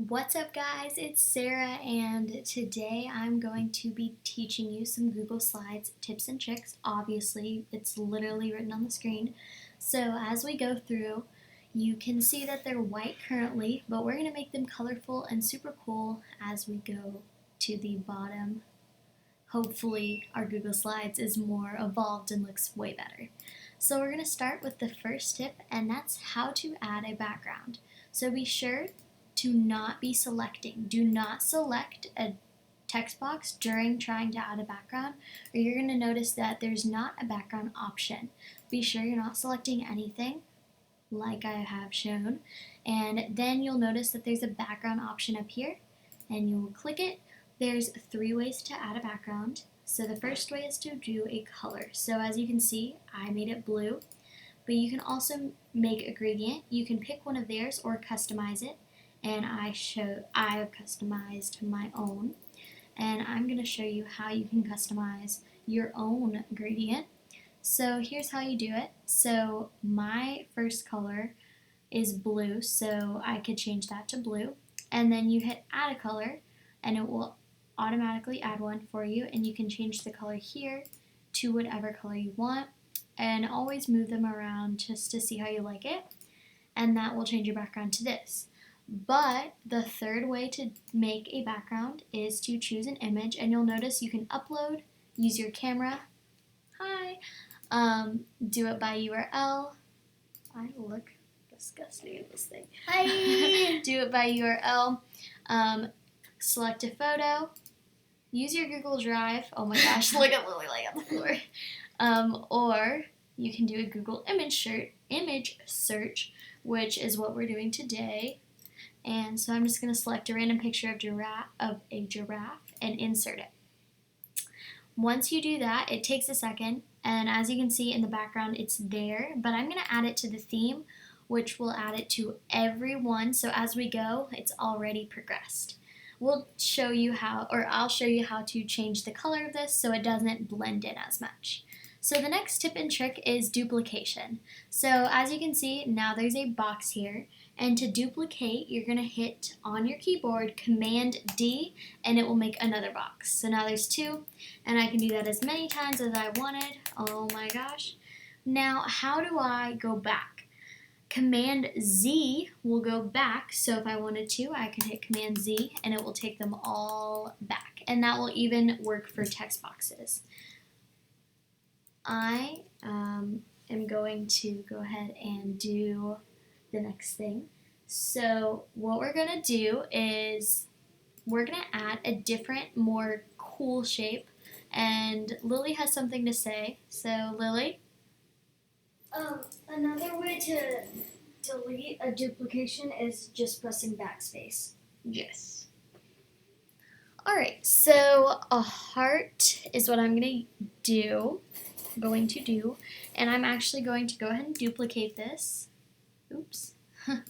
What's up guys, it's Sarah and today I'm going to be teaching you some Google Slides tips and tricks. Obviously, it's literally written on the screen. So as we go through, you can see that they're white currently, but we're going to make them colorful and super cool as we go to the bottom. Hopefully our Google Slides is more evolved and looks way better. So we're going to start with the first tip, and that's how to add a background. So be sure to not be selecting. Do not select a text box during trying to add a background, or you're going to notice that there's not a background option. Be sure you're not selecting anything like I have shown, and then you'll notice that there's a background option up here, and you will click it. There's 3 ways to add a background. So the first way is to do a color. So as you can see, I made it blue, but you can also make a gradient. You can pick one of theirs or customize it, and I have customized my own, and I'm going to show you how you can customize your own gradient. So here's how you do it. So my first color is blue, so I could change that to blue, and then you hit add a color and it will automatically add one for you, and you can change the color here to whatever color you want, and always move them around just to see how you like it, and that will change your background to this. But the third way to make a background is to choose an image, and you'll notice you can upload, use your camera, do it by URL. I look disgusting in this thing. Hi! Do it by URL, select a photo, use your Google Drive. Oh my gosh, look at Lily laying on the floor. Or you can do a Google image search, which is what we're doing today. And so I'm just going to select a random picture of a giraffe and insert it. Once you do that, it takes a second, and as you can see in the background, it's there, but I'm going to add it to the theme, which will add it to everyone. So as we go, it's already progressed. I'll show you how to change the color of this so it doesn't blend in as much. So the next tip and trick is duplication. So as you can see, now there's a box here, and to duplicate, you're going to hit on your keyboard Command D, and it will make another box. So now there's 2, and I can do that as many times as I wanted. Oh my gosh. Now, how do I go back? Command Z will go back, so if I wanted to, I can hit Command Z, and it will take them all back, and that will even work for text boxes. I am going to go ahead and do the next thing. So what we're going to do is we're going to add a different, more cool shape, and Lily has something to say. So Lily? Another way to delete a duplication is just pressing backspace. Yes. Alright, so a heart is what I'm going to do, and I'm actually going to go ahead and duplicate this. Oops. I'm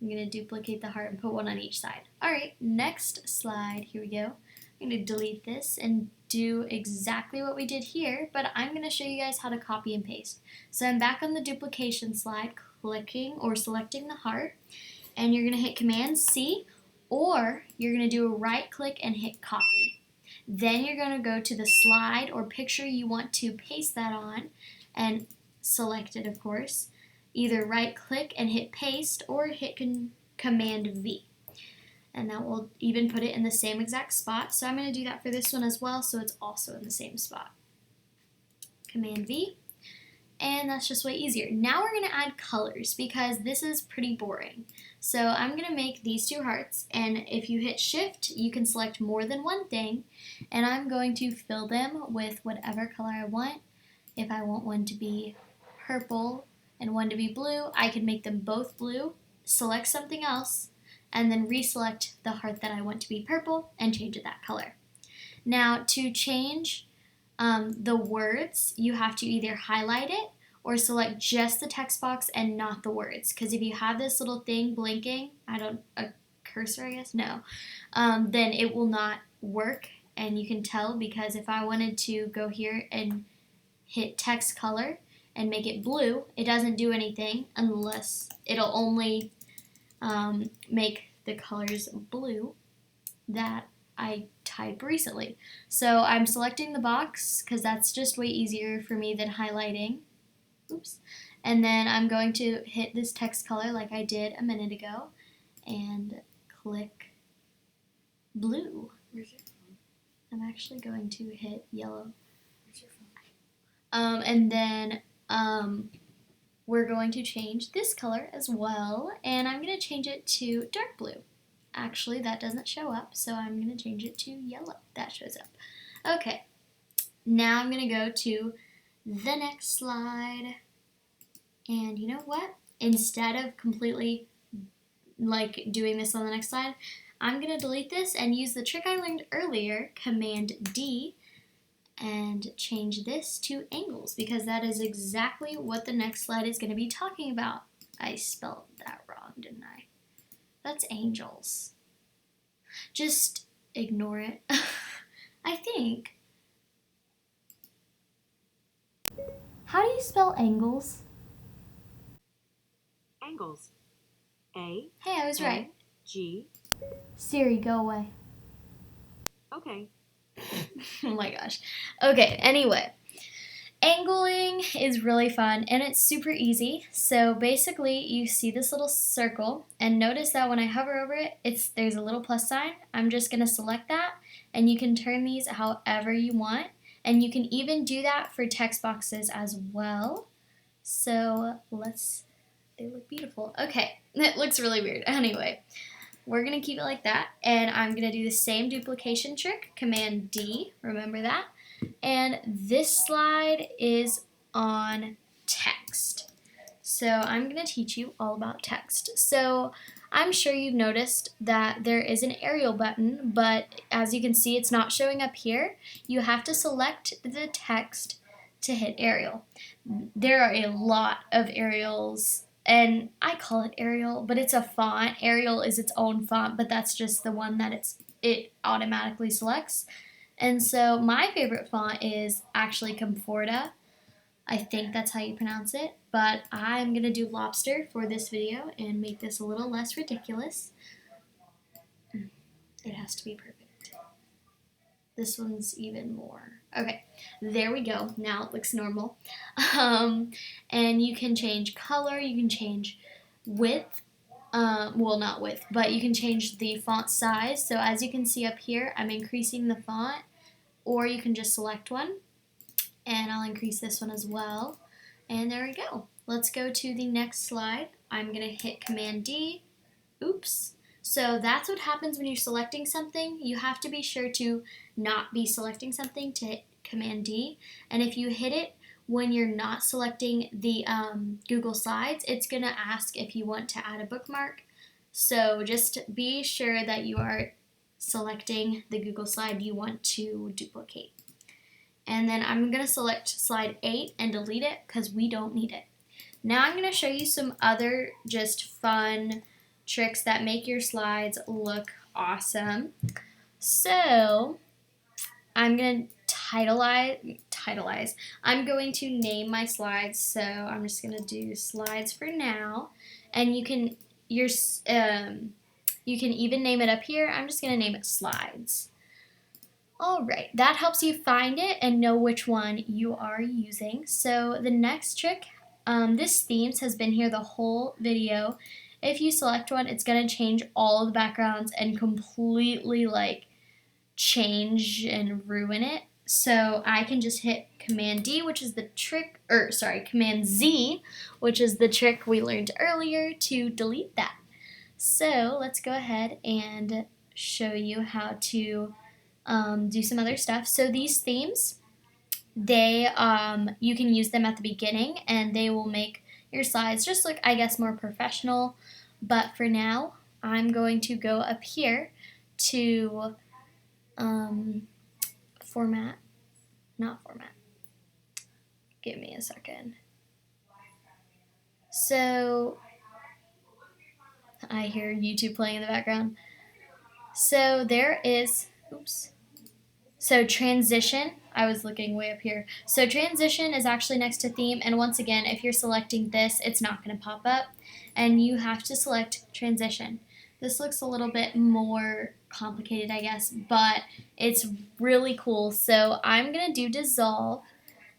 going to duplicate the heart and put one on each side. Alright, next slide, here we go. I'm going to delete this and do exactly what we did here, but I'm going to show you guys how to copy and paste. So I'm back on the duplication slide, clicking or selecting the heart, and you're going to hit Command C, or you're going to do a right click and hit copy. Then you're going to go to the slide or picture you want to paste that on and select it, of course. Either right click and hit paste or hit Command V. And that will even put it in the same exact spot. So I'm going to do that for this one as well, so it's also in the same spot. Command V. And that's just way easier. Now we're going to add colors because this is pretty boring. So I'm going to make these 2 hearts, and if you hit Shift, you can select more than one thing, and I'm going to fill them with whatever color I want. If I want one to be purple and one to be blue, I can make them both blue, select something else, and then reselect the heart that I want to be purple and change it that color. Now to change the words, you have to either highlight it or select just the text box and not the words, because if you have this little thing blinking, a cursor I guess, no, then it will not work, and you can tell because if I wanted to go here and hit text color and make it blue, it doesn't do anything unless it'll only make the colors blue that I type recently. So I'm selecting the box because that's just way easier for me than highlighting. Oops. And then I'm going to hit this text color like I did a minute ago and click blue. Where's your phone? I'm actually going to hit yellow. Where's your phone? And then we're going to change this color as well, and I'm going to change it to dark blue. Actually, that doesn't show up, so I'm going to change it to yellow. That shows up. Okay, now I'm going to go to the next slide, and you know what? Instead of completely like doing this on the next slide, I'm going to delete this and use the trick I learned earlier, Command D, and change this to angles because that is exactly what the next slide is going to be talking about. I spelled that wrong, didn't I? That's angels. Just ignore it. I think. How do you spell angles? Angles. A. Hey, I was right. G. Siri, go away. Okay. Oh my gosh. Okay, anyway. Angling is really fun and it's super easy. So basically you see this little circle and notice that when I hover over it, there's a little plus sign. I'm just going to select that and you can turn these however you want. And you can even do that for text boxes as well. So they look beautiful. Okay, it looks really weird. Anyway, we're going to keep it like that. And I'm going to do the same duplication trick, Command D, remember that. And this slide is on text. So I'm going to teach you all about text. So I'm sure you've noticed that there is an Arial button, but as you can see, it's not showing up here. You have to select the text to hit Arial. There are a lot of Arials, and I call it Arial, but it's a font. Arial is its own font, but that's just the one that it automatically selects. And so my favorite font is actually Comforta. I think that's how you pronounce it, but I'm going to do Lobster for this video and make this a little less ridiculous. It has to be perfect. This one's even more. Okay, there we go. Now it looks normal. And you can change color, you can change width. Well, not width, but you can change the font size. So as you can see up here, I'm increasing the font, or you can just select one, and I'll increase this one as well. And there we go. Let's go to the next slide. I'm going to hit Command D. Oops. So that's what happens when you're selecting something. You have to be sure to not be selecting something to hit Command D. And if you hit it when you're not selecting the Google Slides, it's going to ask if you want to add a bookmark. So just be sure that you are selecting the Google slide you want to duplicate. And then I'm going to select slide 8 and delete it because we don't need it. Now I'm going to show you some other just fun tricks that make your slides look awesome. So I'm going to titleize. I'm going to name my slides. So I'm just going to do slides for now. And you can even name it up here. I'm just going to name it slides. Alright, that helps you find it and know which one you are using. So the next trick, this themes has been here the whole video. If you select one, it's going to change all of the backgrounds and completely change and ruin it. So I can just hit Command D, which is the trick, Command Z, which is the trick we learned earlier to delete that. So let's go ahead and show you how to do some other stuff. So these themes, you can use them at the beginning and they will make your slides just look, I guess, more professional. But for now, I'm going to go up here to format. Give me a second. So I hear YouTube playing in the background. So there is, So transition, I was looking way up here. So transition is actually next to theme, and once again, if you're selecting this, it's not going to pop up, and you have to select transition. This looks a little bit more complicated, I guess, but it's really cool. So I'm going to do dissolve,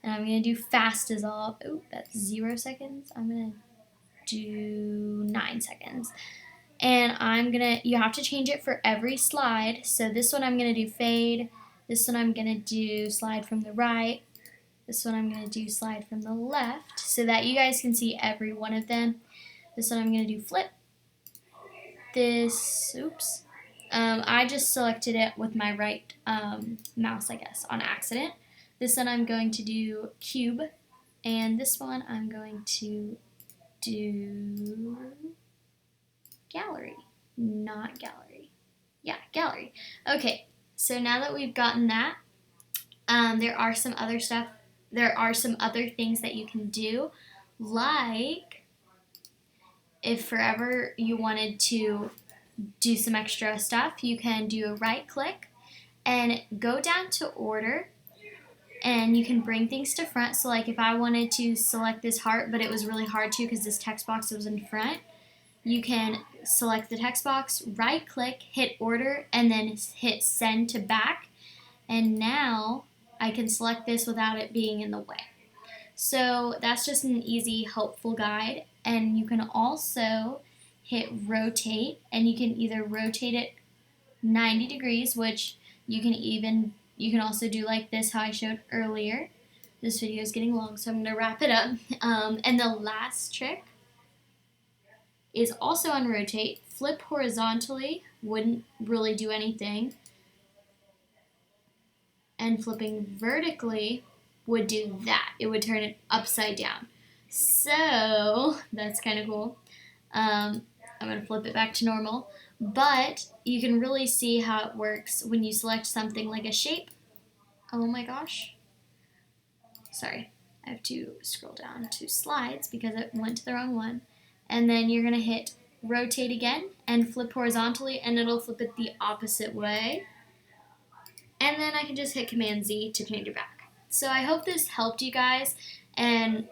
and I'm going to do fast dissolve. Oh, that's 0 seconds. I'm going to do 9 seconds. And you have to change it for every slide. So this one I'm going to do fade. This one I'm going to do slide from the right. This one I'm going to do slide from the left so that you guys can see every one of them. This one I'm going to do flip. I just selected it with my right mouse, I guess, on accident. This one I'm going to do cube. And this one I'm going to do gallery. Not gallery. Yeah, gallery. Okay, so now that we've gotten that, there are some other things that you can do, like if forever you wanted to do some extra stuff, you can do a right click and go down to order, and you can bring things to front. So like if I wanted to select this heart, but it was really hard to because this text box was in front, you can select the text box, right click, hit order, and then hit send to back. And now I can select this without it being in the way. So that's just an easy, helpful guide. And you can also hit rotate, and you can either rotate it 90 degrees, which you can also do like this, how I showed earlier. This video is getting long, so I'm going to wrap it up. And the last trick is also on rotate. Flip horizontally wouldn't really do anything, and flipping vertically would do that. It would turn it upside down. So that's kind of cool. I'm going to flip it back to normal, but you can really see how it works when you select something like a shape. Oh my gosh. Sorry, I have to scroll down to slides because it went to the wrong one. And then you're going to hit rotate again and flip horizontally, and it'll flip it the opposite way. And then I can just hit Command Z to change it back. So I hope this helped you guys, and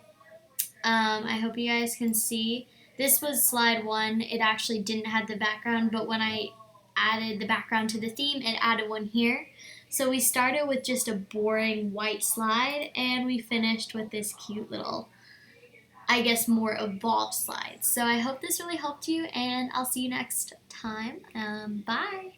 I hope you guys can see. This was slide 1. It actually didn't have the background, but when I added the background to the theme, it added one here. So we started with just a boring white slide, and we finished with this cute little, I guess, more evolved slide. So I hope this really helped you, and I'll see you next time. Bye!